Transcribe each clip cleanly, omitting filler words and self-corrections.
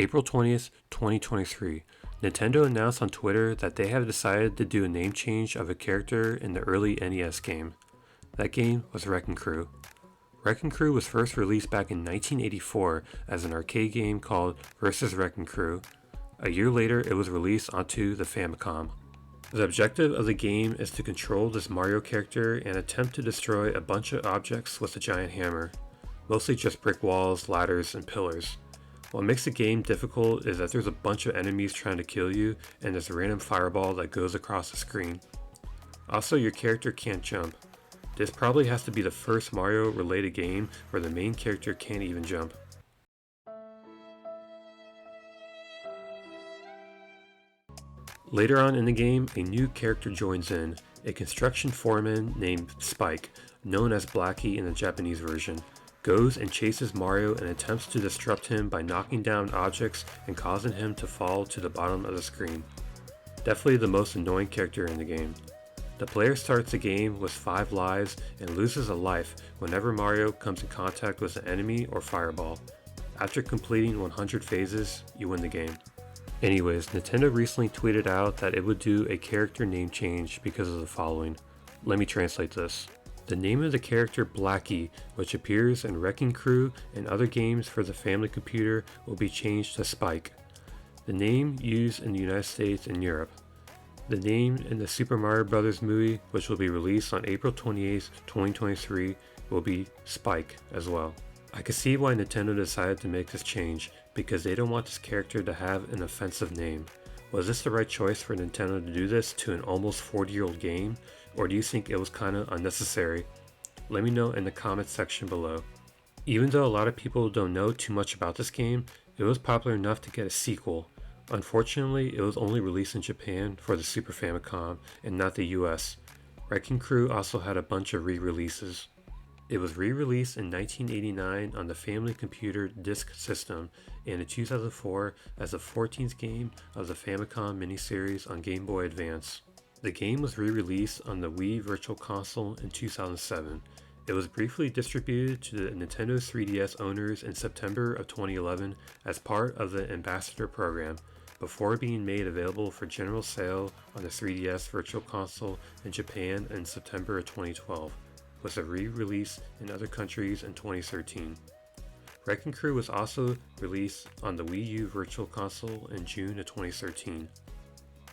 April 20th, 2023, Nintendo announced on Twitter that they have decided to do a name change of a character in the early NES game. That game was Wrecking Crew. Wrecking Crew was first released back in 1984 as an arcade game called Versus Wrecking Crew. A year later, it was released onto the Famicom. The objective of the game is to control this Mario character and attempt to destroy a bunch of objects with a giant hammer, mostly just brick walls, ladders, and pillars. What makes the game difficult is that there's a bunch of enemies trying to kill you and there's a random fireball that goes across the screen. Also, your character can't jump. This probably has to be the first Mario related game where the main character can't even jump. Later on in the game, a new character joins in, a construction foreman named Spike, known as Blackie in the Japanese version, goes and chases Mario and attempts to disrupt him by knocking down objects and causing him to fall to the bottom of the screen. Definitely the most annoying character in the game. The player starts the game with 5 lives and loses a life whenever Mario comes in contact with an enemy or fireball. After completing 100 phases, you win the game. Anyways, Nintendo recently tweeted out that it would do a character name change because of the following. Let me translate this. The name of the character Blackie, which appears in Wrecking Crew and other games for the family computer, will be changed to Spike. The name used in the United States and Europe. The name in the Super Mario Bros. Movie, which will be released on April 28, 2023, will be Spike as well. I can see why Nintendo decided to make this change, because they don't want this character to have an offensive name. Was this the right choice for Nintendo to do this to an almost 40-year-old game, or do you think it was kinda unnecessary? Let me know in the comments section below. Even though a lot of people don't know too much about this game, it was popular enough to get a sequel. Unfortunately, it was only released in Japan for the Super Famicom and not the US. Wrecking Crew also had a bunch of re-releases. It was re-released in 1989 on the Family Computer Disk System and in 2004 as the 14th game of the Famicom miniseries on Game Boy Advance. The game was re-released on the Wii Virtual Console in 2007. It was briefly distributed to the Nintendo 3DS owners in September of 2011 as part of the Ambassador Program, before being made available for general sale on the 3DS Virtual Console in Japan in September of 2012. Was a re-release in other countries in 2013. Wrecking Crew was also released on the Wii U Virtual Console in June of 2013.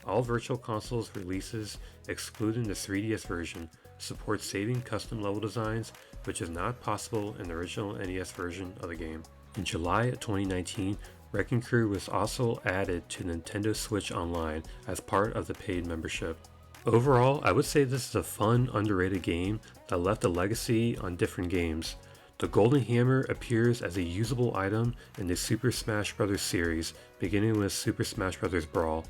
All Virtual Consoles releases, excluding the 3DS version, support saving custom level designs, which is not possible in the original NES version of the game. In July of 2019, Wrecking Crew was also added to Nintendo Switch Online as part of the paid membership. Overall, I would say this is a fun, underrated game that left a legacy on different games. The Golden Hammer appears as a usable item in the Super Smash Bros. Series, beginning with Super Smash Bros. Brawl.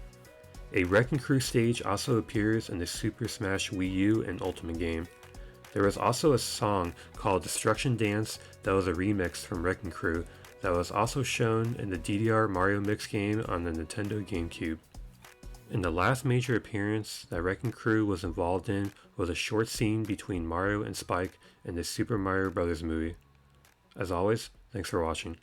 A Wrecking Crew stage also appears in the Super Smash Wii U and Ultimate game. There was also a song called Destruction Dance that was a remix from Wrecking Crew that was also shown in the DDR Mario Mix game on the Nintendo GameCube. And the last major appearance that Wrecking Crew was involved in was a short scene between Mario and Spike in the Super Mario Bros. Movie. As always, thanks for watching.